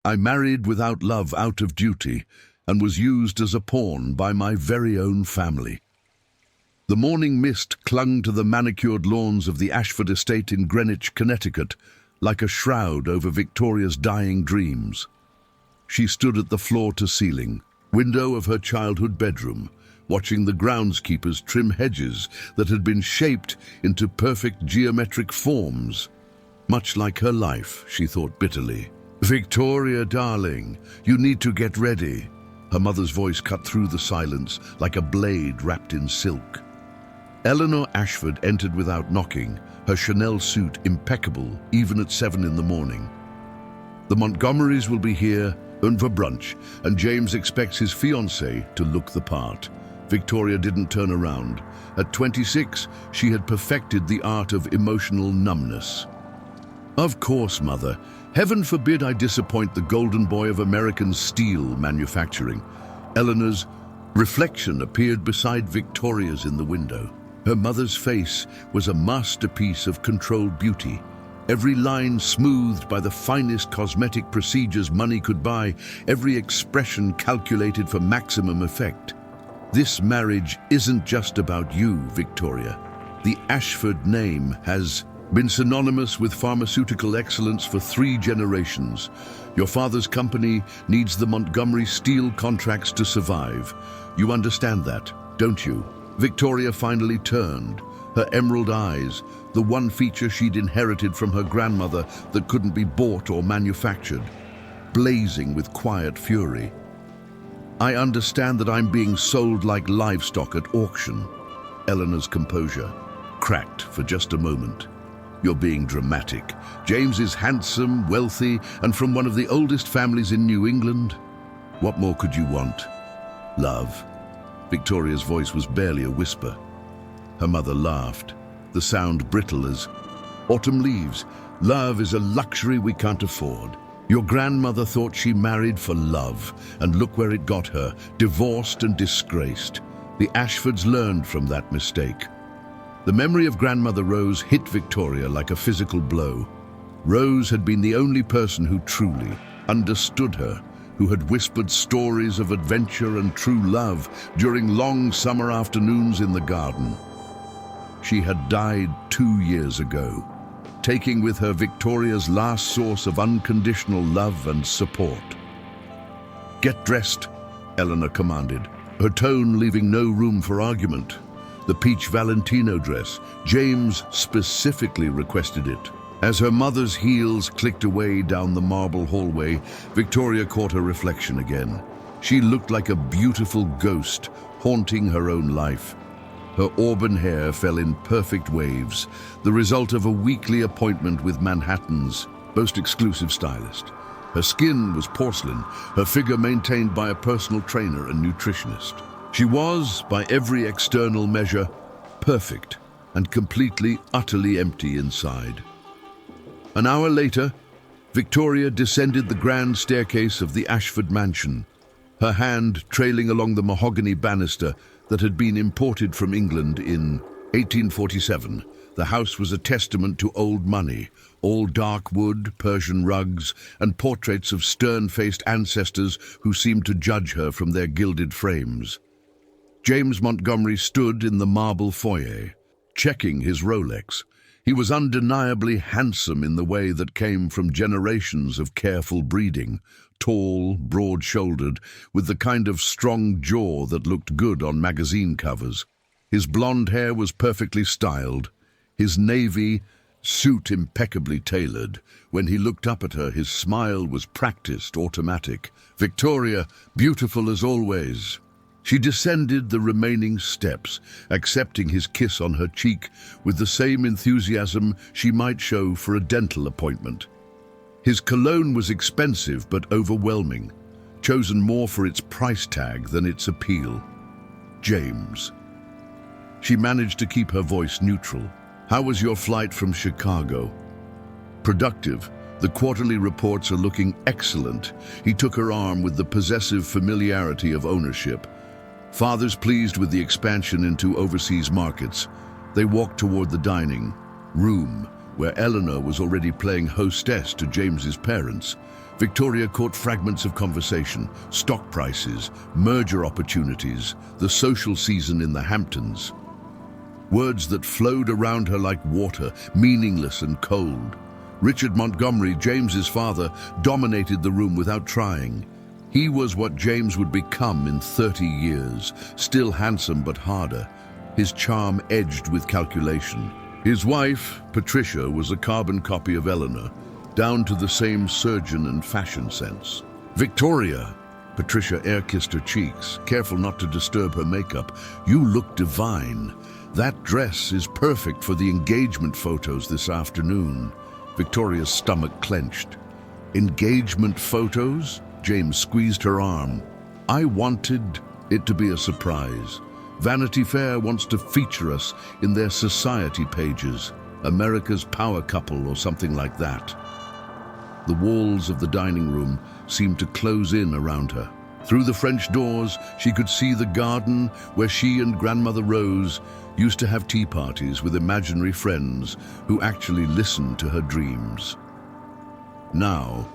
I married without love out of duty and was used as a pawn by my very own family. The morning mist clung to the manicured lawns of the Ashford estate in Greenwich, Connecticut, like a shroud over Victoria's dying dreams. She stood at the floor-to-ceiling window of her childhood bedroom, watching the groundskeepers trim hedges that had been shaped into perfect geometric forms. Much like her life, she thought bitterly. "Victoria, darling, you need to get ready." Her mother's voice cut through the silence like a blade wrapped in silk. Eleanor Ashford entered without knocking, her Chanel suit impeccable even at 7 in the morning. "The Montgomerys will be here for brunch, and James expects his fiancée to look the part." Victoria didn't turn around. At 26, she had perfected the art of emotional numbness. "Of course, Mother. Heaven forbid I disappoint the golden boy of American steel manufacturing." Eleanor's reflection appeared beside Victoria's in the window. Her mother's face was a masterpiece of controlled beauty. Every line smoothed by the finest cosmetic procedures money could buy, every expression calculated for maximum effect. "This marriage isn't just about you, Victoria. The Ashford name has been synonymous with pharmaceutical excellence for 3 generations. Your father's company needs the Montgomery steel contracts to survive. You understand that, don't you?" Victoria finally turned, her emerald eyes, the one feature she'd inherited from her grandmother that couldn't be bought or manufactured, blazing with quiet fury. "I understand that I'm being sold like livestock at auction." Eleanor's composure cracked for just a moment. "You're being dramatic. James is handsome, wealthy, and from one of the oldest families in New England. What more could you want?" "Love." Victoria's voice was barely a whisper. Her mother laughed, the sound brittle as autumn leaves. "Love is a luxury we can't afford. Your grandmother thought she married for love, and look where it got her, divorced and disgraced. The Ashfords learned from that mistake." The memory of Grandmother Rose hit Victoria like a physical blow. Rose had been the only person who truly understood her, who had whispered stories of adventure and true love during long summer afternoons in the garden. She had died 2 years ago, taking with her Victoria's last source of unconditional love and support. "Get dressed," Eleanor commanded, her tone leaving no room for argument. The peach Valentino dress, James specifically requested it. As her mother's heels clicked away down the marble hallway, Victoria caught her reflection again. She looked like a beautiful ghost haunting her own life. Her auburn hair fell in perfect waves, the result of a weekly appointment with Manhattan's most exclusive stylist. Her skin was porcelain, her figure maintained by a personal trainer and nutritionist. She was, by every external measure, perfect and completely, utterly empty inside. An hour later, Victoria descended the grand staircase of the Ashford mansion, her hand trailing along the mahogany banister that had been imported from England in 1847. The house was a testament to old money, all dark wood, Persian rugs, and portraits of stern-faced ancestors who seemed to judge her from their gilded frames. James Montgomery stood in the marble foyer, checking his Rolex. He was undeniably handsome in the way that came from generations of careful breeding, tall, broad-shouldered, with the kind of strong jaw that looked good on magazine covers. His blonde hair was perfectly styled, his navy suit impeccably tailored. When he looked up at her, his smile was practiced, automatic. "Victoria, beautiful as always." She descended the remaining steps, accepting his kiss on her cheek with the same enthusiasm she might show for a dental appointment. His cologne was expensive but overwhelming, chosen more for its price tag than its appeal. "James." She managed to keep her voice neutral. "How was your flight from Chicago?" "Productive. The quarterly reports are looking excellent." He took her arm with the possessive familiarity of ownership. "Father's pleased with the expansion into overseas markets." They walked toward the dining room, where Eleanor was already playing hostess to James's parents. Victoria caught fragments of conversation, stock prices, merger opportunities, the social season in the Hamptons. Words that flowed around her like water, meaningless and cold. Richard Montgomery, James's father, dominated the room without trying. He was what James would become in 30 years, still handsome but harder, his charm edged with calculation. His wife, Patricia, was a carbon copy of Eleanor, down to the same surgeon and fashion sense. Victoria, Patricia air-kissed her cheeks, careful not to disturb her makeup. You look divine. That dress is perfect for the engagement photos this afternoon. Victoria's stomach clenched. Engagement photos? James squeezed her arm. I wanted it to be a surprise. Vanity Fair wants to feature us in their society pages. America's power couple or something like that. The walls of the dining room seemed to close in around her. Through the French doors, she could see the garden where she and Grandmother Rose used to have tea parties with imaginary friends who actually listened to her dreams. Now,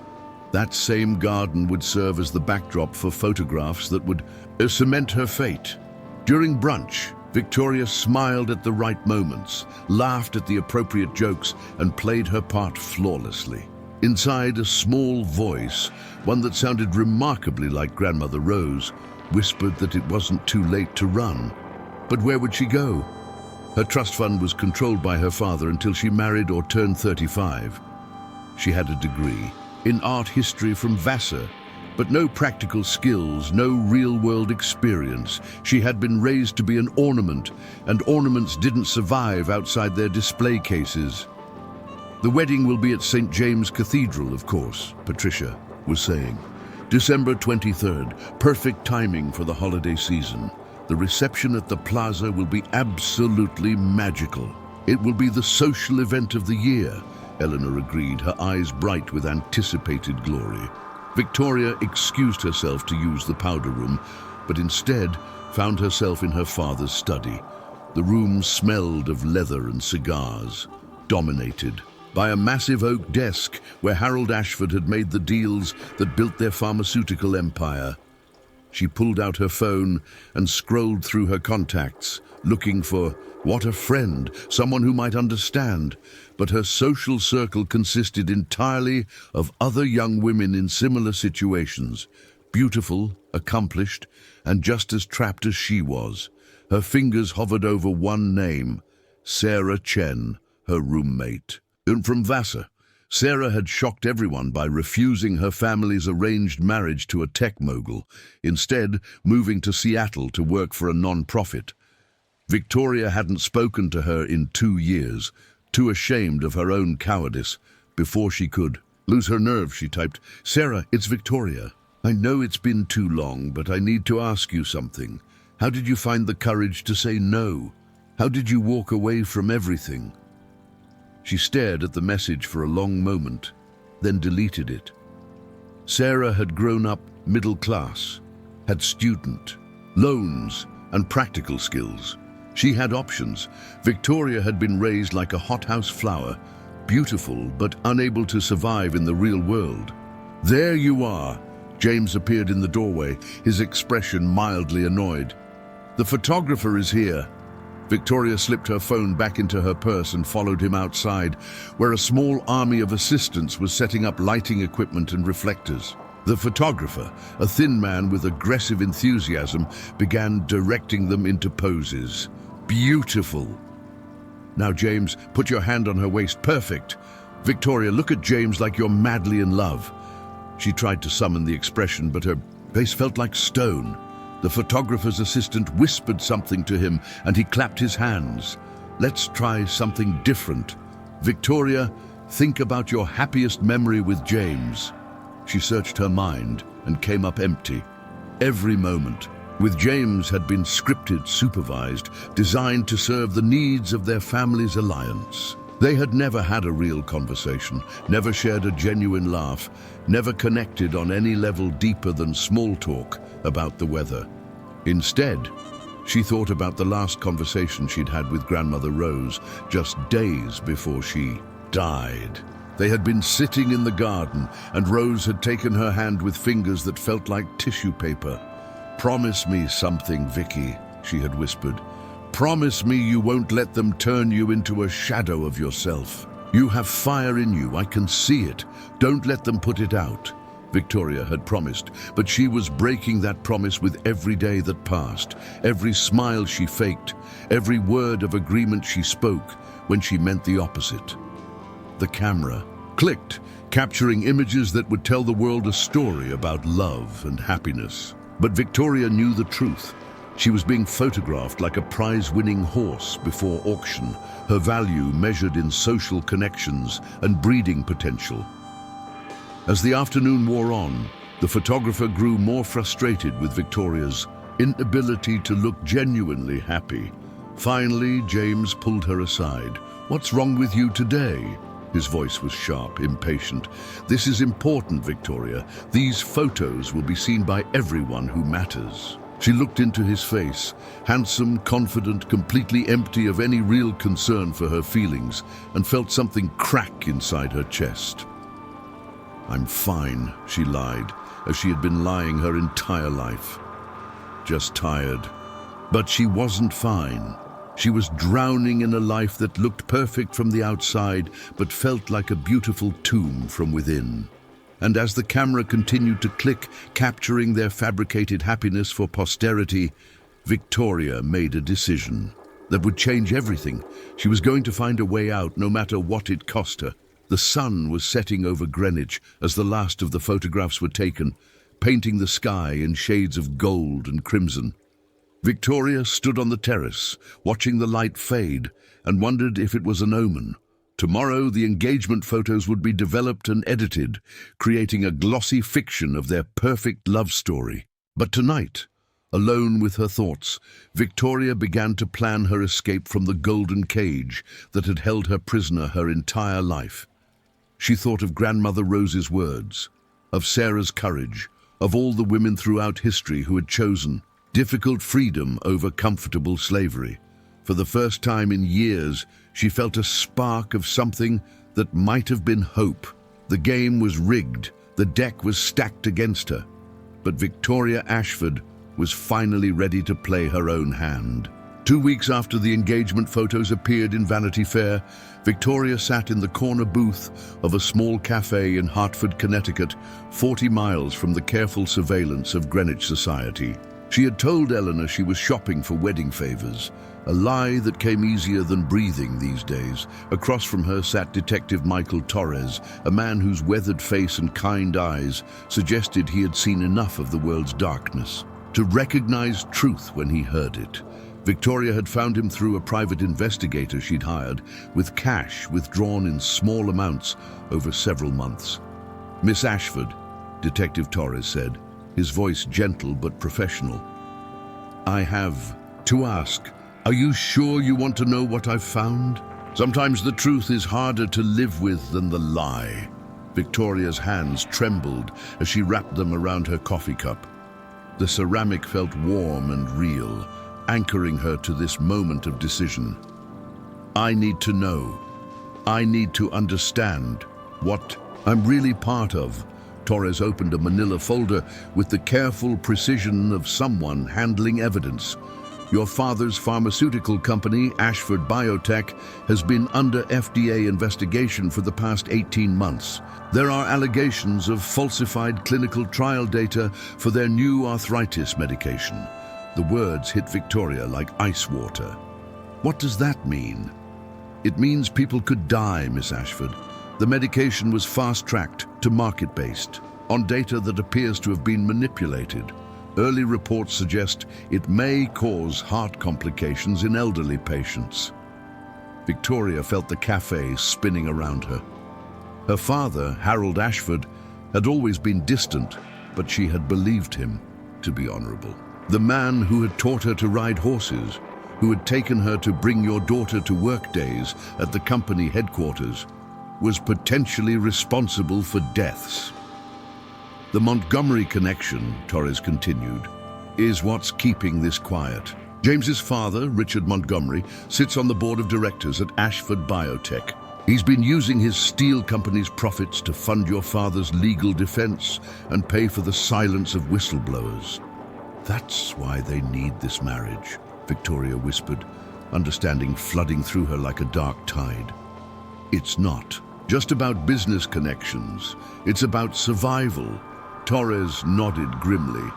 that same garden would serve as the backdrop for photographs that would cement her fate. During brunch, Victoria smiled at the right moments, laughed at the appropriate jokes, and played her part flawlessly. Inside, a small voice, one that sounded remarkably like Grandmother Rose, whispered that it wasn't too late to run. But where would she go? Her trust fund was controlled by her father until she married or turned 35. She had a degree in art history from Vassar, but no practical skills, no real-world experience. She had been raised to be an ornament, and ornaments didn't survive outside their display cases. The wedding will be at St. James Cathedral, of course, Patricia was saying. December 23rd, perfect timing for the holiday season. The reception at the plaza will be absolutely magical. It will be the social event of the year, Eleanor agreed, her eyes bright with anticipated glory. Victoria excused herself to use the powder room, but instead found herself in her father's study. The room smelled of leather and cigars, dominated by a massive oak desk where Harold Ashford had made the deals that built their pharmaceutical empire. She pulled out her phone and scrolled through her contacts, looking for what a friend, someone who might understand. But her social circle consisted entirely of other young women in similar situations, beautiful, accomplished, and just as trapped as she was. Her fingers hovered over one name, Sarah Chen, her roommate. And from Vassar, Sarah had shocked everyone by refusing her family's arranged marriage to a tech mogul, instead moving to Seattle to work for a non-profit. Victoria hadn't spoken to her in 2 years, too ashamed of her own cowardice. Before she could lose her nerve, she typed, "Sarah, it's Victoria. I know it's been too long, but I need to ask you something. How did you find the courage to say no? How did you walk away from everything?" She stared at the message for a long moment, then deleted it. Sarah had grown up middle class, had student, loans, and practical skills. She had options. Victoria had been raised like a hothouse flower, beautiful but unable to survive in the real world. "There you are." James appeared in the doorway, his expression mildly annoyed. "The photographer is here." Victoria slipped her phone back into her purse and followed him outside, where a small army of assistants was setting up lighting equipment and reflectors. The photographer, a thin man with aggressive enthusiasm, began directing them into poses. Beautiful. "Now, James, put your hand on her waist. Perfect. Victoria, look at James like you're madly in love." She tried to summon the expression, but her face felt like stone. The photographer's assistant whispered something to him, and he clapped his hands. "Let's try something different. Victoria, think about your happiest memory with James." She searched her mind and came up empty. Every moment with James had been scripted, supervised, designed to serve the needs of their family's alliance. They had never had a real conversation, never shared a genuine laugh, never connected on any level deeper than small talk about the weather. Instead, she thought about the last conversation she'd had with Grandmother Rose just days before she died. They had been sitting in the garden, and Rose had taken her hand with fingers that felt like tissue paper. "Promise me something, Vicky," she had whispered. "Promise me you won't let them turn you into a shadow of yourself. You have fire in you, I can see it. Don't let them put it out." Victoria had promised, but she was breaking that promise with every day that passed, every smile she faked, every word of agreement she spoke when she meant the opposite. The camera clicked, capturing images that would tell the world a story about love and happiness. But Victoria knew the truth. She was being photographed like a prize-winning horse before auction, her value measured in social connections and breeding potential. As the afternoon wore on, the photographer grew more frustrated with Victoria's inability to look genuinely happy. Finally, James pulled her aside. "What's wrong with you today?" His voice was sharp, impatient. "This is important, Victoria. These photos will be seen by everyone who matters." She looked into his face, handsome, confident, completely empty of any real concern for her feelings, and felt something crack inside her chest. "I'm fine," she lied, as she had been lying her entire life. "Just tired." But she wasn't fine. She was drowning in a life that looked perfect from the outside, but felt like a beautiful tomb from within. And as the camera continued to click, capturing their fabricated happiness for posterity, Victoria made a decision that would change everything. She was going to find a way out, no matter what it cost her. The sun was setting over Greenwich as the last of the photographs were taken, painting the sky in shades of gold and crimson. Victoria stood on the terrace, watching the light fade, and wondered if it was an omen. Tomorrow, the engagement photos would be developed and edited, creating a glossy fiction of their perfect love story. But tonight, alone with her thoughts, Victoria began to plan her escape from the golden cage that had held her prisoner her entire life. She thought of Grandmother Rose's words, of Sarah's courage, of all the women throughout history who had chosen difficult freedom over comfortable slavery. For the first time in years, she felt a spark of something that might have been hope. The game was rigged, the deck was stacked against her. But Victoria Ashford was finally ready to play her own hand. 2 weeks after the engagement photos appeared in Vanity Fair, Victoria sat in the corner booth of a small cafe in Hartford, Connecticut, 40 miles from the careful surveillance of Greenwich society. She had told Eleanor she was shopping for wedding favors, a lie that came easier than breathing these days. Across from her sat Detective Michael Torres, a man whose weathered face and kind eyes suggested he had seen enough of the world's darkness to recognize truth when he heard it. Victoria had found him through a private investigator she'd hired, with cash withdrawn in small amounts over several months. "Miss Ashford," Detective Torres said, his voice gentle but professional, "I have to ask, are you sure you want to know what I've found? Sometimes the truth is harder to live with than the lie." Victoria's hands trembled as she wrapped them around her coffee cup. The ceramic felt warm and real, anchoring her to this moment of decision. "I need to know. I need to understand what I'm really part of." Torres opened a manila folder with the careful precision of someone handling evidence. "Your father's pharmaceutical company, Ashford Biotech, has been under FDA investigation for the past 18 months. There are allegations of falsified clinical trial data for their new arthritis medication." The words hit Victoria like ice water. "What does that mean?" "It means people could die, Miss Ashford. The medication was fast-tracked to market-based, on data that appears to have been manipulated. Early reports suggest it may cause heart complications in elderly patients." Victoria felt the cafe spinning around her. Her father, Harold Ashford, had always been distant, but she had believed him to be honorable. The man who had taught her to ride horses, who had taken her to bring your daughter to work days at the company headquarters, was potentially responsible for deaths. "The Montgomery connection," Torres continued, "is what's keeping this quiet. James's father, Richard Montgomery, sits on the board of directors at Ashford Biotech. He's been using his steel company's profits to fund your father's legal defense and pay for the silence of whistleblowers. That's why they need this marriage, Victoria whispered, understanding flooding through her like a dark tide. It's not just about business connections. It's about survival. Torres nodded grimly.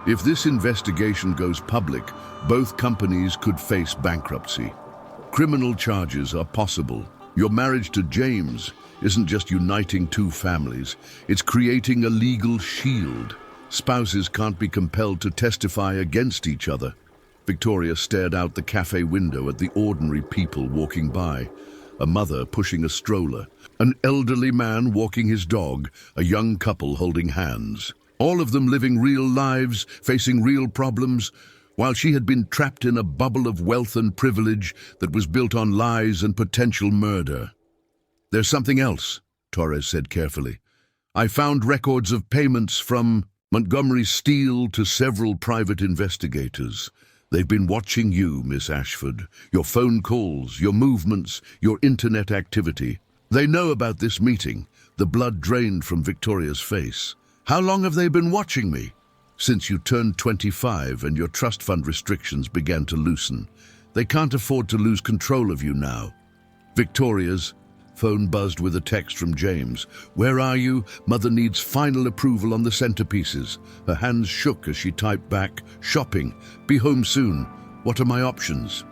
If this investigation goes public, both companies could face bankruptcy. Criminal charges are possible. Your marriage to James isn't just uniting two families, it's creating a legal shield. Spouses can't be compelled to testify against each other. Victoria stared out the cafe window at the ordinary people walking by. A mother pushing a stroller, an elderly man walking his dog, a young couple holding hands. All of them living real lives, facing real problems, while she had been trapped in a bubble of wealth and privilege that was built on lies and potential murder. "There's something else," Torres said carefully. "I found records of payments from Montgomery Steele to several private investigators. They've been watching you, Miss Ashford, your phone calls, your movements, your internet activity. They know about this meeting." The blood drained from Victoria's face. "How long have they been watching me?" "Since you turned 25 and your trust fund restrictions began to loosen. They can't afford to lose control of you now." Victoria's phone buzzed with a text from James. "Where are you? Mother needs final approval on the centerpieces." Her hands shook as she typed back, "Shopping. Be home soon. What are my options?"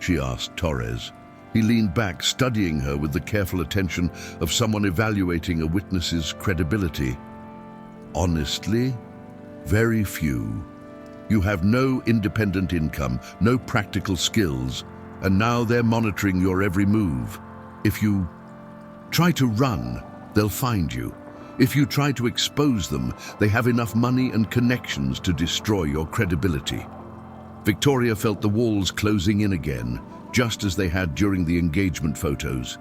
she asked Torres. He leaned back, studying her with the careful attention of someone evaluating a witness's credibility. "Honestly, very few. You have no independent income, no practical skills, and now they're monitoring your every move. If you try to run, they'll find you. If you try to expose them, they have enough money and connections to destroy your credibility." Victoria felt the walls closing in again, just as they had during the engagement photos.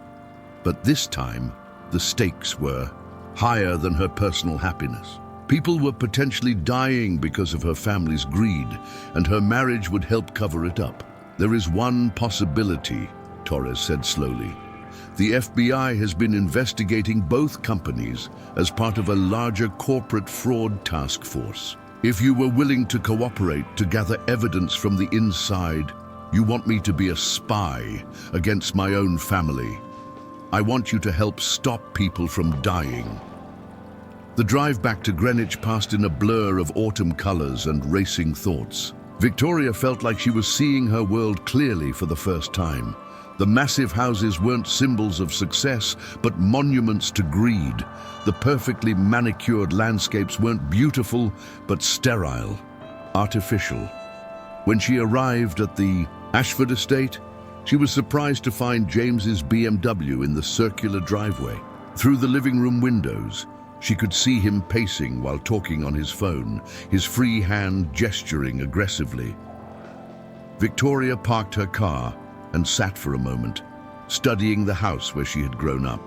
But this time, the stakes were higher than her personal happiness. People were potentially dying because of her family's greed, and her marriage would help cover it up. "There is one possibility," Torres said slowly. "The FBI has been investigating both companies as part of a larger corporate fraud task force. If you were willing to cooperate to gather evidence from the inside, you want me to be a spy against my own family. I want you to help stop people from dying." The drive back to Greenwich passed in a blur of autumn colors and racing thoughts. Victoria felt like she was seeing her world clearly for the first time. The massive houses weren't symbols of success, but monuments to greed. The perfectly manicured landscapes weren't beautiful, but sterile, artificial. When she arrived at the Ashford estate, she was surprised to find James's BMW in the circular driveway. Through the living room windows, she could see him pacing while talking on his phone, his free hand gesturing aggressively. Victoria parked her car and sat for a moment, studying the house where she had grown up.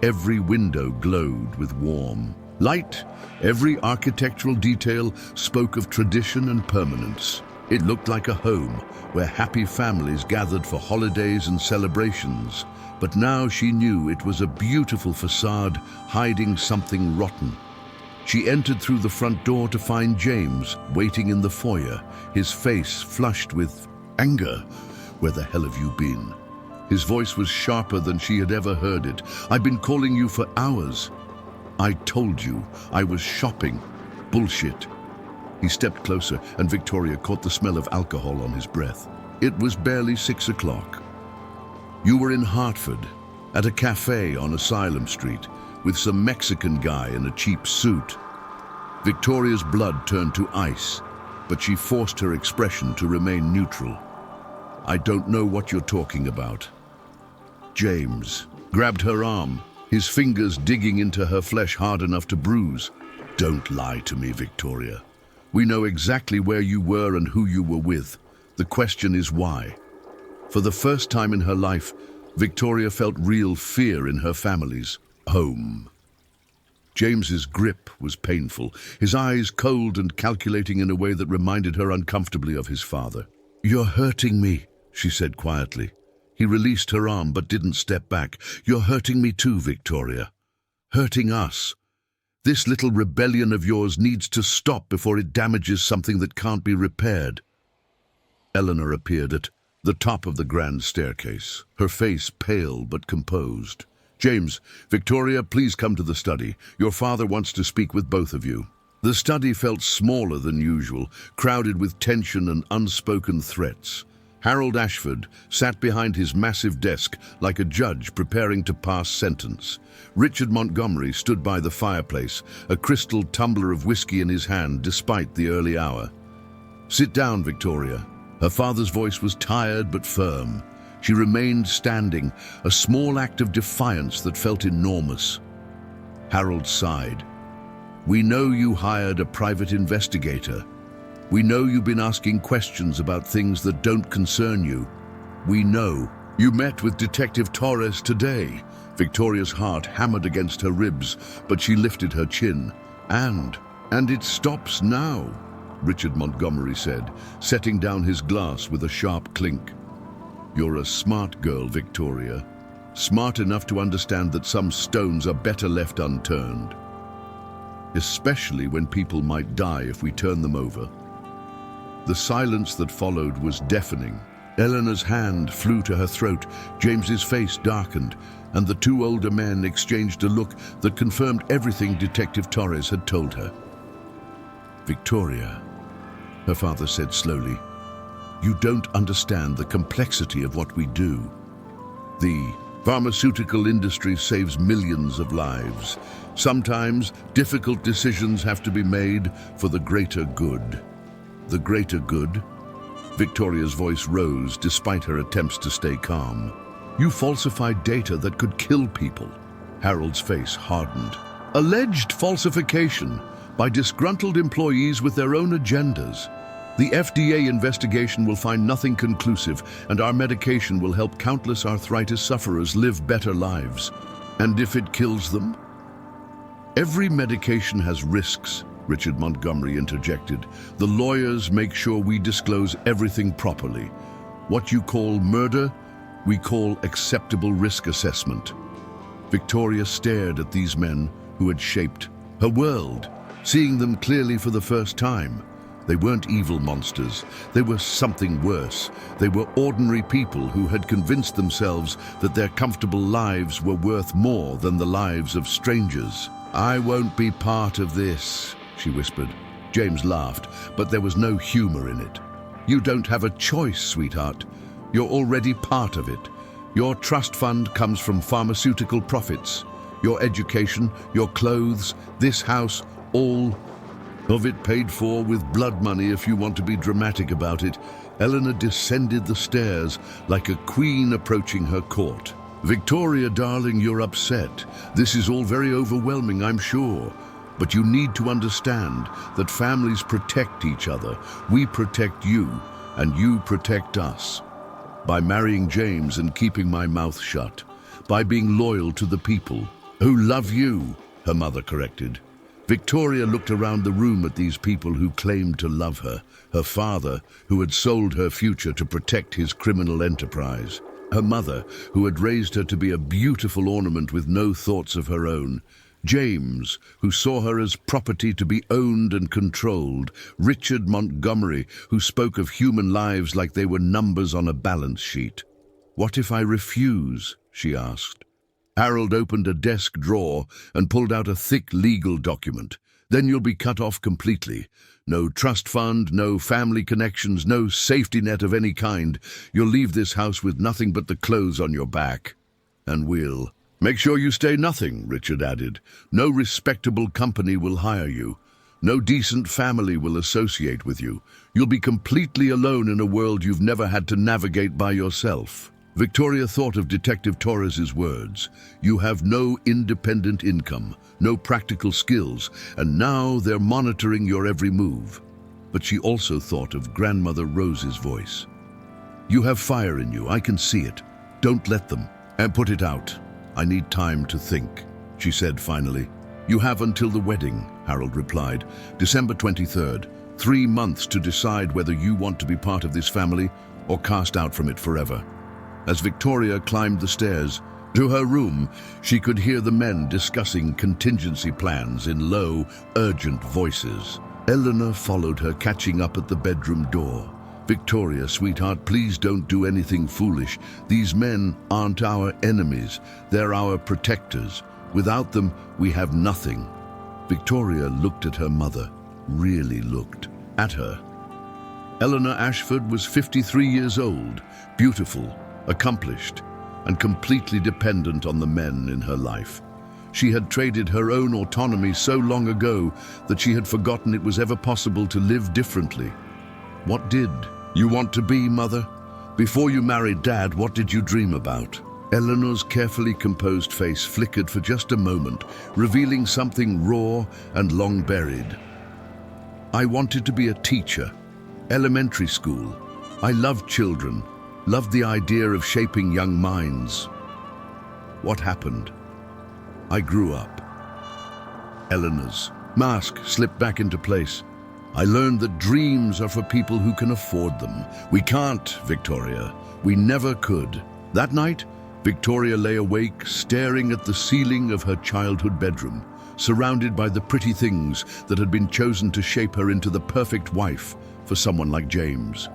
Every window glowed with warm light. Every architectural detail spoke of tradition and permanence. It looked like a home where happy families gathered for holidays and celebrations. But now she knew it was a beautiful facade hiding something rotten. She entered through the front door to find James waiting in the foyer, his face flushed with anger. "Where the hell have you been?" His voice was sharper than she had ever heard it. "I've been calling you for hours." "I told you I was shopping." "Bullshit." He stepped closer, and Victoria caught the smell of alcohol on his breath. It was barely 6 o'clock. "You were in Hartford, at a cafe on Asylum Street, with some Mexican guy in a cheap suit." Victoria's blood turned to ice, but she forced her expression to remain neutral. "I don't know what you're talking about." James grabbed her arm, his fingers digging into her flesh hard enough to bruise. "Don't lie to me, Victoria. We know exactly where you were and who you were with. The question is why." For the first time in her life, Victoria felt real fear in her family's home. James's grip was painful, his eyes cold and calculating in a way that reminded her uncomfortably of his father. "You're hurting me," she said quietly. He released her arm but didn't step back. "You're hurting me too, Victoria. Hurting us. This little rebellion of yours needs to stop before it damages something that can't be repaired." Eleanor appeared at the top of the grand staircase, her face pale but composed. "James, Victoria, please come to the study. Your father wants to speak with both of you." The study felt smaller than usual, crowded with tension and unspoken threats. Harold Ashford sat behind his massive desk like a judge preparing to pass sentence. Richard Montgomery stood by the fireplace, a crystal tumbler of whiskey in his hand despite the early hour. "Sit down, Victoria." Her father's voice was tired but firm. She remained standing, a small act of defiance that felt enormous. Harold sighed. "We know you hired a private investigator. We know you've been asking questions about things that don't concern you. We know. You met with Detective Torres today." Victoria's heart hammered against her ribs, but she lifted her chin. And it stops now," Richard Montgomery said, setting down his glass with a sharp clink. "You're a smart girl, Victoria. Smart enough to understand that some stones are better left unturned. Especially when people might die if we turn them over." The silence that followed was deafening. Eleanor's hand flew to her throat, James's face darkened, and the two older men exchanged a look that confirmed everything Detective Torres had told her. "Victoria," her father said slowly, "you don't understand the complexity of what we do. The pharmaceutical industry saves millions of lives. Sometimes difficult decisions have to be made for the greater good." "The greater good?" Victoria's voice rose despite her attempts to stay calm. "You falsified data that could kill people." Harold's face hardened. "Alleged falsification by disgruntled employees with their own agendas. The FDA investigation will find nothing conclusive, and our medication will help countless arthritis sufferers live better lives. And if it kills them?" "Every medication has risks," Richard Montgomery interjected. "The lawyers make sure we disclose everything properly. What you call murder, we call acceptable risk assessment." Victoria stared at these men who had shaped her world, seeing them clearly for the first time. They weren't evil monsters. They were something worse. They were ordinary people who had convinced themselves that their comfortable lives were worth more than the lives of strangers. "I won't be part of this," she whispered. James laughed, but there was no humor in it. "You don't have a choice, sweetheart. You're already part of it. Your trust fund comes from pharmaceutical profits. Your education, your clothes, this house, all of it paid for with blood money if you want to be dramatic about it." Eleanor descended the stairs like a queen approaching her court. "Victoria, darling, you're upset. This is all very overwhelming, I'm sure. But you need to understand that families protect each other. We protect you, and you protect us. By marrying James and keeping my mouth shut. By being loyal to the people who love you," her mother corrected. Victoria looked around the room at these people who claimed to love her. Her father, who had sold her future to protect his criminal enterprise. Her mother, who had raised her to be a beautiful ornament with no thoughts of her own. James, who saw her as property to be owned and controlled. Richard Montgomery, who spoke of human lives like they were numbers on a balance sheet. "What if I refuse?" she asked. Harold opened a desk drawer and pulled out a thick legal document. "Then you'll be cut off completely. No trust fund, no family connections, no safety net of any kind. You'll leave this house with nothing but the clothes on your back. And we'll make sure you stay nothing," Richard added. "No respectable company will hire you. No decent family will associate with you. You'll be completely alone in a world you've never had to navigate by yourself." Victoria thought of Detective Torres's words. "You have no independent income, no practical skills, and now they're monitoring your every move." But she also thought of Grandmother Rose's voice. "You have fire in you, I can see it. Don't let them. And put it out. I need time to think," she said finally. "You have until the wedding," Harold replied. "December 23rd. 3 months to decide whether you want to be part of this family or cast out from it forever." As Victoria climbed the stairs to her room, she could hear the men discussing contingency plans in low, urgent voices. Eleanor followed her, catching up at the bedroom door. "Victoria, sweetheart, please don't do anything foolish. These men aren't our enemies. They're our protectors. Without them, we have nothing." Victoria looked at her mother, really looked at her. Eleanor Ashford was 53 years old, beautiful, accomplished, and completely dependent on the men in her life. She had traded her own autonomy so long ago that she had forgotten it was ever possible to live differently. What did you want to be, Mother? Before you married Dad, what did you dream about? Eleanor's carefully composed face flickered for just a moment, revealing something raw and long buried. "I wanted to be a teacher. Elementary school. I loved children, loved the idea of shaping young minds." What happened? I grew up. Eleanor's mask slipped back into place. "I learned that dreams are for people who can afford them. We can't, Victoria. We never could." That night, Victoria lay awake, staring at the ceiling of her childhood bedroom, surrounded by the pretty things that had been chosen to shape her into the perfect wife for someone like James.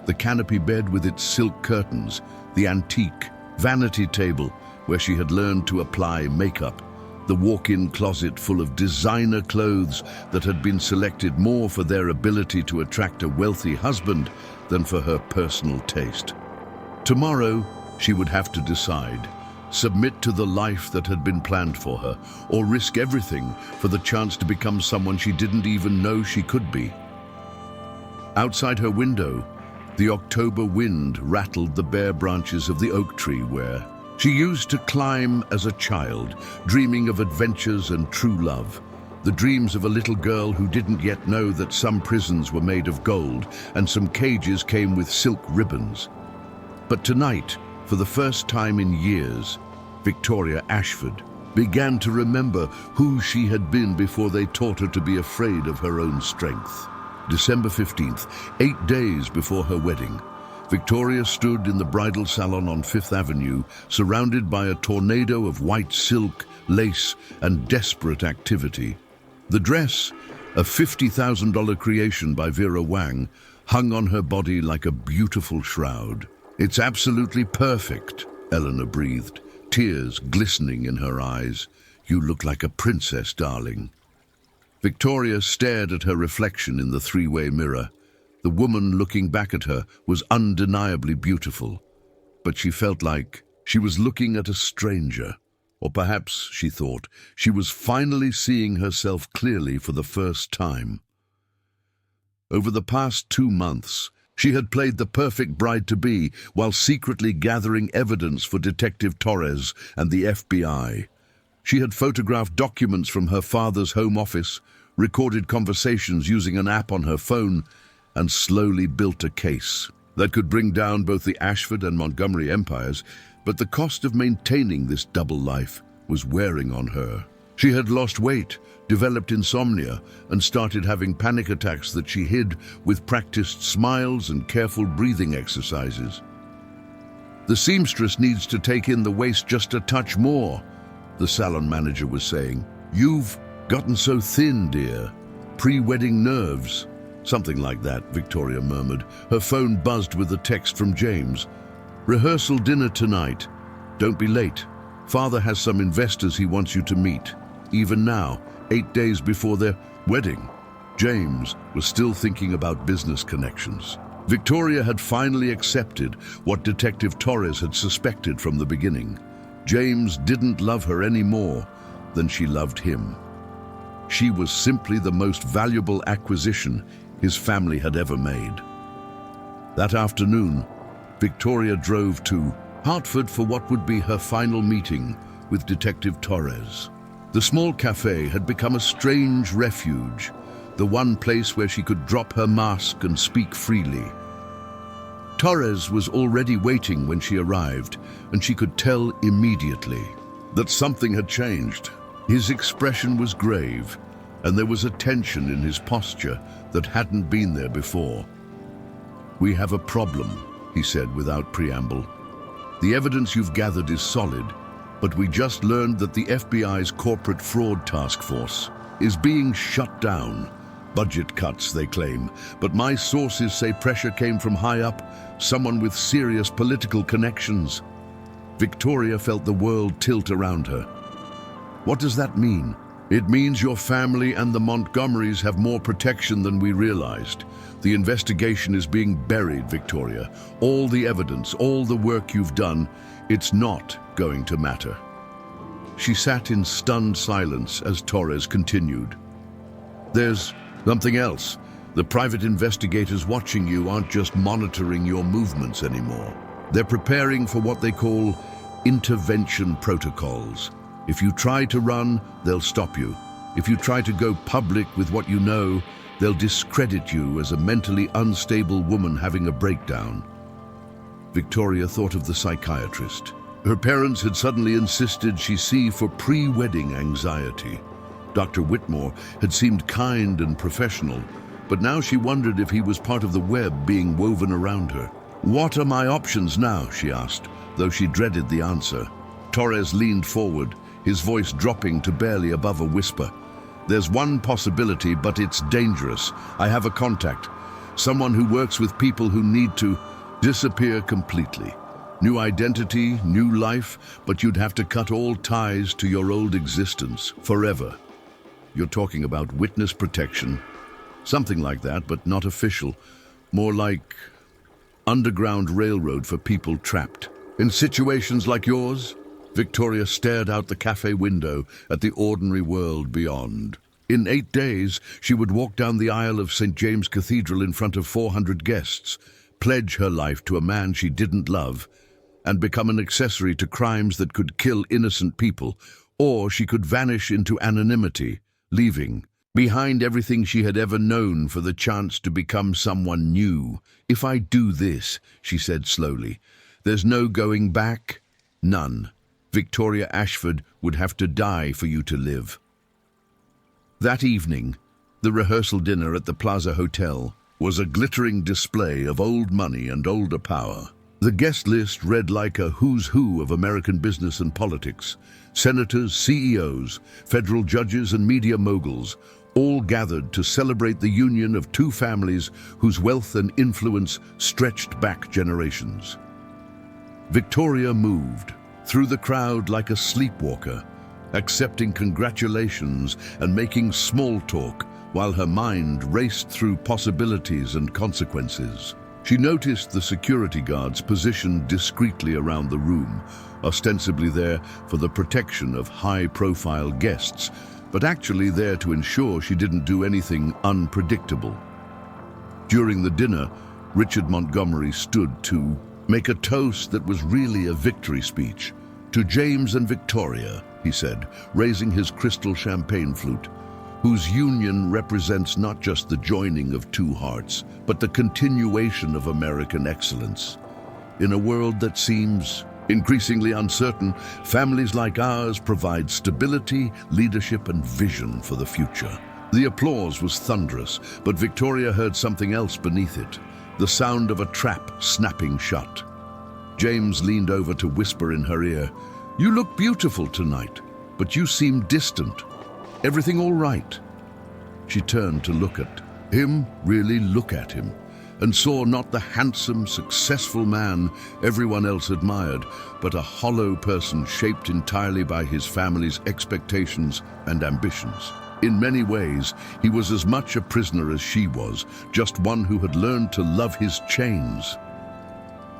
The canopy bed with its silk curtains, the antique vanity table where she had learned to apply makeup, the walk-in closet full of designer clothes that had been selected more for their ability to attract a wealthy husband than for her personal taste. Tomorrow, she would have to decide: submit to the life that had been planned for her, or risk everything for the chance to become someone she didn't even know she could be. Outside her window, the October wind rattled the bare branches of the oak tree where she used to climb as a child, dreaming of adventures and true love. The dreams of a little girl who didn't yet know that some prisons were made of gold and some cages came with silk ribbons. But tonight, for the first time in years, Victoria Ashford began to remember who she had been before they taught her to be afraid of her own strength. December 15th, 8 days before her wedding, Victoria stood in the bridal salon on Fifth Avenue, surrounded by a tornado of white silk, lace, and desperate activity. The dress, a $50,000 creation by Vera Wang, hung on her body like a beautiful shroud. "It's absolutely perfect," Eleanor breathed, tears glistening in her eyes. "You look like a princess, darling." Victoria stared at her reflection in the three-way mirror. The woman looking back at her was undeniably beautiful, but she felt like she was looking at a stranger. Or perhaps, she thought, she was finally seeing herself clearly for the first time. Over the past 2 months, she had played the perfect bride-to-be while secretly gathering evidence for Detective Torres and the FBI. She had photographed documents from her father's home office, recorded conversations using an app on her phone, and slowly built a case that could bring down both the Ashford and Montgomery empires, but the cost of maintaining this double life was wearing on her. She had lost weight, developed insomnia, and started having panic attacks that she hid with practiced smiles and careful breathing exercises. "The seamstress needs to take in the waist just a touch more," the salon manager was saying. "You've gotten so thin, dear. Pre-wedding nerves." "Something like that," Victoria murmured. Her phone buzzed with a text from James. "Rehearsal dinner tonight. Don't be late. Father has some investors he wants you to meet." Even now, 8 days before their wedding, James was still thinking about business connections. Victoria had finally accepted what Detective Torres had suspected from the beginning. James didn't love her any more than she loved him. She was simply the most valuable acquisition his family had ever made. That afternoon, Victoria drove to Hartford for what would be her final meeting with Detective Torres. The small cafe had become a strange refuge, the one place where she could drop her mask and speak freely. Torres was already waiting when she arrived, and she could tell immediately that something had changed. His expression was grave, and there was a tension in his posture that hadn't been there before. "We have a problem," he said without preamble. The evidence you've gathered is solid, but we just learned that the FBI's corporate fraud task force is being shut down. Budget cuts, they claim, but my sources say pressure came from high up, someone with serious political connections. Victoria felt the world tilt around her. What does that mean? It means your family and the Montgomerys have more protection than we realized. The investigation is being buried, Victoria. All the evidence, all the work you've done, it's not going to matter. She sat in stunned silence as Torres continued. There's something else. The private investigators watching you aren't just monitoring your movements anymore. They're preparing for what they call intervention protocols. If you try to run, they'll stop you. If you try to go public with what you know, they'll discredit you as a mentally unstable woman having a breakdown. Victoria thought of the psychiatrist. Her parents had suddenly insisted she see for pre-wedding anxiety. Dr. Whitmore had seemed kind and professional, but now she wondered if he was part of the web being woven around her. What are my options now, she asked, though she dreaded the answer. Torres leaned forward, his voice dropping to barely above a whisper. There's one possibility, but it's dangerous. I have a contact, someone who works with people who need to disappear completely. New identity, new life, but you'd have to cut all ties to your old existence forever. You're talking about witness protection, something like that, but not official. More like underground railroad for people trapped. In situations like yours, Victoria stared out the cafe window at the ordinary world beyond. In 8 days, she would walk down the aisle of St. James Cathedral in front of 400 guests, pledge her life to a man she didn't love, and become an accessory to crimes that could kill innocent people, or she could vanish into anonymity, leaving behind everything she had ever known for the chance to become someone new. If I do this, she said slowly, there's no going back, none. Victoria Ashford would have to die for you to live. That evening, the rehearsal dinner at the Plaza Hotel was a glittering display of old money and older power. The guest list read like a who's who of American business and politics. Senators, CEOs, federal judges and media moguls, all gathered to celebrate the union of two families whose wealth and influence stretched back generations. Victoria moved through the crowd like a sleepwalker, accepting congratulations and making small talk while her mind raced through possibilities and consequences. She noticed the security guards positioned discreetly around the room, ostensibly there for the protection of high-profile guests, but actually there to ensure she didn't do anything unpredictable. During the dinner, Richard Montgomery stood to make a toast that was really a victory speech. To James and Victoria, he said, raising his crystal champagne flute, whose union represents not just the joining of two hearts, but the continuation of American excellence. In a world that seems increasingly uncertain, families like ours provide stability, leadership, and vision for the future. The applause was thunderous, but Victoria heard something else beneath it, the sound of a trap snapping shut. James leaned over to whisper in her ear, "You look beautiful tonight, but you seem distant. Everything all right?" She turned to look at him, really look at him, and saw not the handsome, successful man everyone else admired, but a hollow person shaped entirely by his family's expectations and ambitions. In many ways, he was as much a prisoner as she was, just one who had learned to love his chains.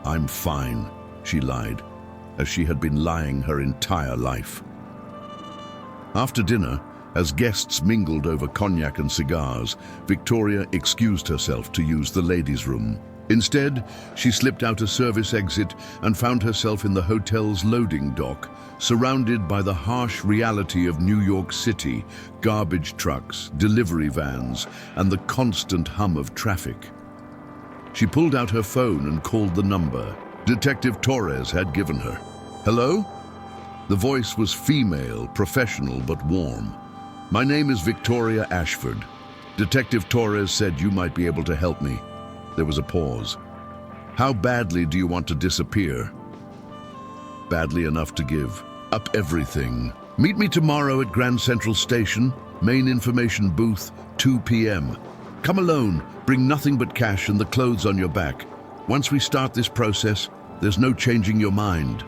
"I'm fine," she lied, as she had been lying her entire life. After dinner, as guests mingled over cognac and cigars, Victoria excused herself to use the ladies' room. Instead, she slipped out a service exit and found herself in the hotel's loading dock, surrounded by the harsh reality of New York City, garbage trucks, delivery vans, and the constant hum of traffic. She pulled out her phone and called the number Detective Torres had given her. "Hello?" The voice was female, professional, but warm. "My name is Victoria Ashford. Detective Torres said you might be able to help me." There was a pause. "How badly do you want to disappear?" badly enough to give up everything. Meet me tomorrow at Grand Central Station, main information booth, 2 p.m. Come alone, bring nothing but cash and the clothes on your back. Once we start this process, there's no changing your mind.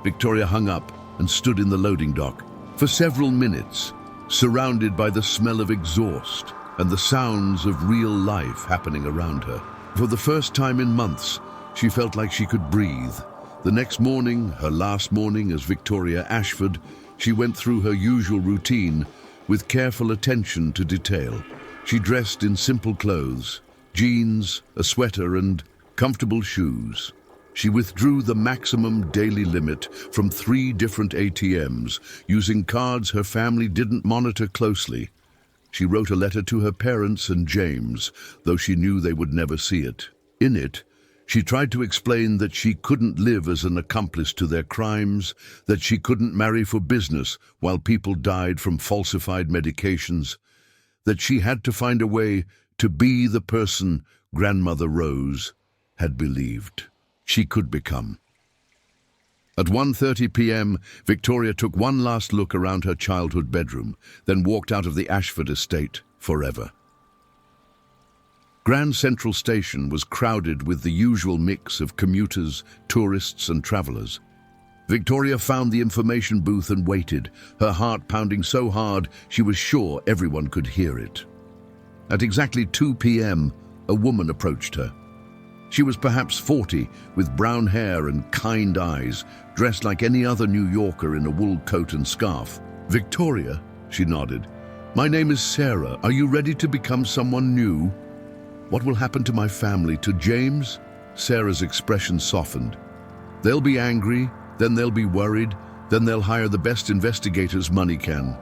Victoria hung up and stood in the loading dock for several minutes, surrounded by the smell of exhaust and the sounds of real life happening around her. For the first time in months, she felt like she could breathe. The next morning, her last morning as Victoria Ashford, she went through her usual routine with careful attention to detail. She dressed in simple clothes, jeans, a sweater and comfortable shoes. She withdrew the maximum daily limit from 3 different ATMs, using cards her family didn't monitor closely. She wrote a letter to her parents and James, though she knew they would never see it. In it, she tried to explain that she couldn't live as an accomplice to their crimes, that she couldn't marry for business while people died from falsified medications, that she had to find a way to be the person Grandmother Rose had believed she could become. At 1:30 p.m., Victoria took one last look around her childhood bedroom, then walked out of the Ashford estate forever. Grand Central Station was crowded with the usual mix of commuters, tourists and travelers. Victoria found the information booth and waited, her heart pounding so hard she was sure everyone could hear it. At exactly 2 p.m., a woman approached her. She was perhaps 40, with brown hair and kind eyes, dressed like any other New Yorker in a wool coat and scarf. "Victoria," she nodded. "My name is Sarah. Are you ready to become someone new?" "What will happen to my family, to James?" Sarah's expression softened. "They'll be angry, then they'll be worried, then they'll hire the best investigators money can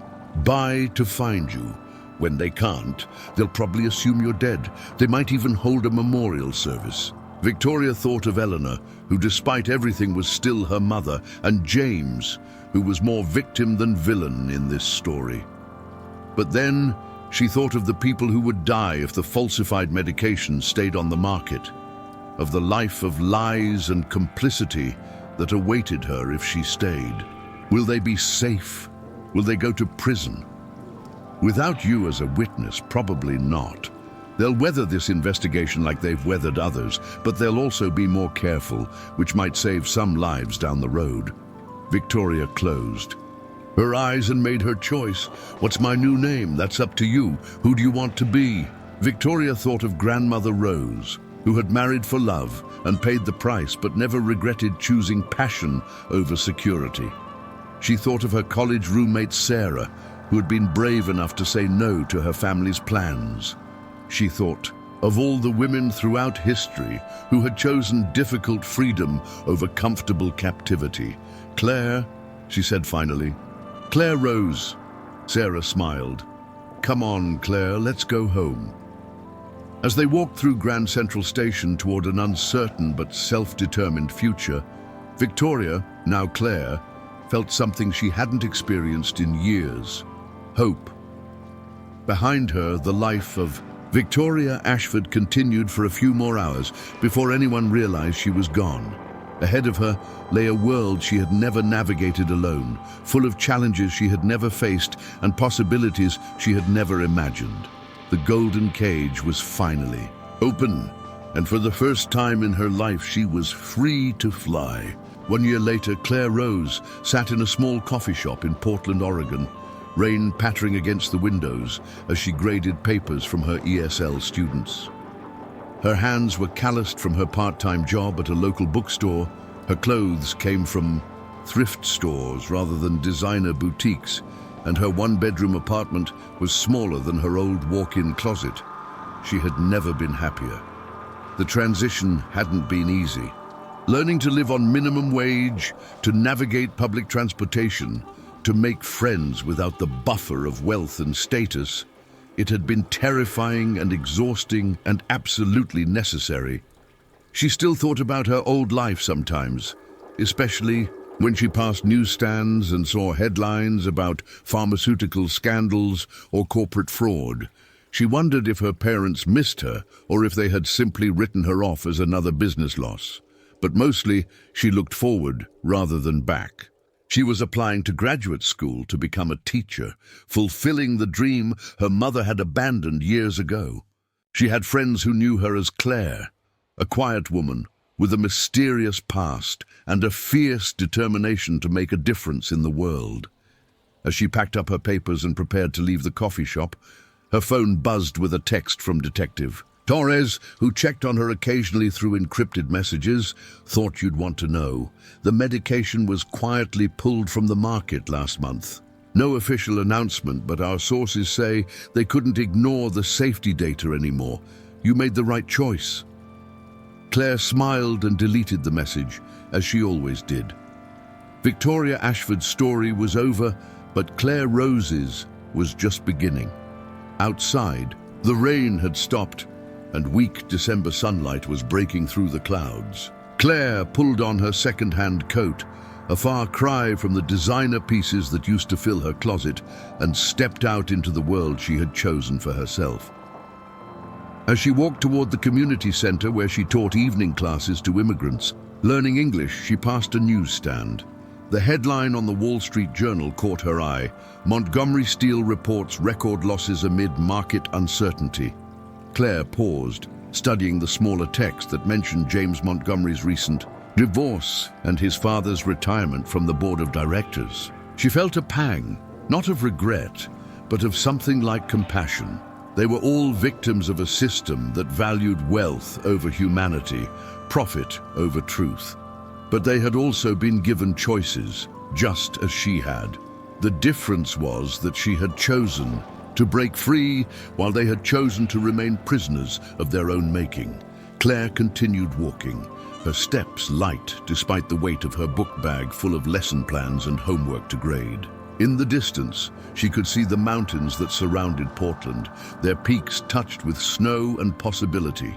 buy to find you. When they can't, they'll probably assume you're dead. They might even hold a memorial service." Victoria thought of Eleanor, who despite everything was still her mother, and James, who was more victim than villain in this story. But then she thought of the people who would die if the falsified medication stayed on the market, of the life of lies and complicity that awaited her if she stayed. Will they be safe? Will they go to prison? Without you as a witness, probably not. They'll weather this investigation like they've weathered others, but they'll also be more careful, which might save some lives down the road. Victoria closed her eyes and made her choice. "What's my new name? That's up to you. Who do you want to be?" Victoria thought of Grandmother Rose, who had married for love and paid the price but never regretted choosing passion over security. She thought of her college roommate Sarah, who had been brave enough to say no to her family's plans. She thought of all the women throughout history who had chosen difficult freedom over comfortable captivity. "Claire," she said finally. "Claire Rose." Sarah smiled. "Come on, Claire, let's go home." As they walked through Grand Central Station toward an uncertain but self-determined future, Victoria, now Claire, felt something she hadn't experienced in years: hope. Behind her, the life of Victoria Ashford continued for a few more hours before anyone realized she was gone. Ahead of her lay a world she had never navigated alone, full of challenges she had never faced and possibilities she had never imagined. The golden cage was finally open, and for the first time in her life she was free to fly. 1 year later, Claire Rose sat in a small coffee shop in Portland, Oregon, rain pattering against the windows as she graded papers from her ESL students. Her hands were calloused from her part-time job at a local bookstore. Her clothes came from thrift stores rather than designer boutiques, and her one-bedroom apartment was smaller than her old walk-in closet. She had never been happier. The transition hadn't been easy. Learning to live on minimum wage, to navigate public transportation, to make friends without the buffer of wealth and status, it had been terrifying and exhausting and absolutely necessary. She still thought about her old life sometimes, especially when she passed newsstands and saw headlines about pharmaceutical scandals or corporate fraud. She wondered if her parents missed her or if they had simply written her off as another business loss. but mostly she looked forward rather than back. She was applying to graduate school to become a teacher, fulfilling the dream her mother had abandoned years ago. She had friends who knew her as Claire, a quiet woman with a mysterious past and a fierce determination to make a difference in the world. As she packed up her papers and prepared to leave the coffee shop, her phone buzzed with a text from Detective Torres, who checked on her occasionally through encrypted messages. Thought you'd want to know. The medication was quietly pulled from the market last month. No official announcement, but our sources say they couldn't ignore the safety data anymore. You made the right choice. Claire smiled and deleted the message, as she always did. Victoria Ashford's story was over, but Claire Rose's was just beginning. Outside, the rain had stopped, and weak December sunlight was breaking through the clouds. Claire pulled on her second-hand coat, a far cry from the designer pieces that used to fill her closet, and stepped out into the world she had chosen for herself. As she walked toward the community center where she taught evening classes to immigrants, learning English, she passed a newsstand. The headline on the Wall Street Journal caught her eye: Montgomery Steel reports record losses amid market uncertainty. Claire paused, studying the smaller text that mentioned James Montgomery's recent divorce and his father's retirement from the board of directors. She felt a pang, not of regret, but of something like compassion. They were all victims of a system that valued wealth over humanity, profit over truth. But they had also been given choices, just as she had. The difference was that she had chosen to break free, while they had chosen to remain prisoners of their own making. Claire continued walking, her steps light despite the weight of her book bag full of lesson plans and homework to grade. In the distance, she could see the mountains that surrounded Portland, their peaks touched with snow and possibility.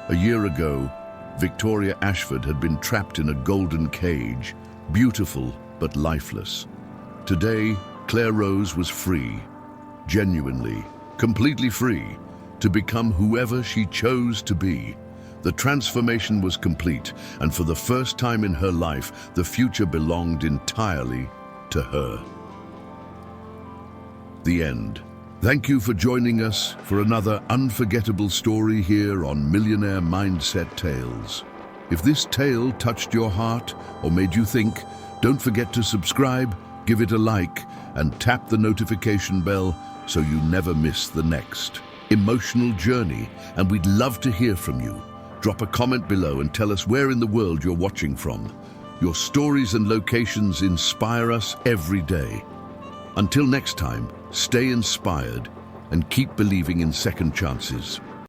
A year ago, Victoria Ashford had been trapped in a golden cage, beautiful but lifeless. Today, Claire Rose was free, genuinely, completely free, to become whoever she chose to be. The transformation was complete, and for the first time in her life, the future belonged entirely to her. The end. Thank you for joining us for another unforgettable story here on Millionaire Mindset Tales. If this tale touched your heart or made you think, don't forget to subscribe, give it a like, and tap the notification bell so you never miss the next emotional journey. And we'd love to hear from you. Drop a comment below and tell us where in the world you're watching from. Your stories and locations inspire us every day. Until next time, stay inspired and keep believing in second chances.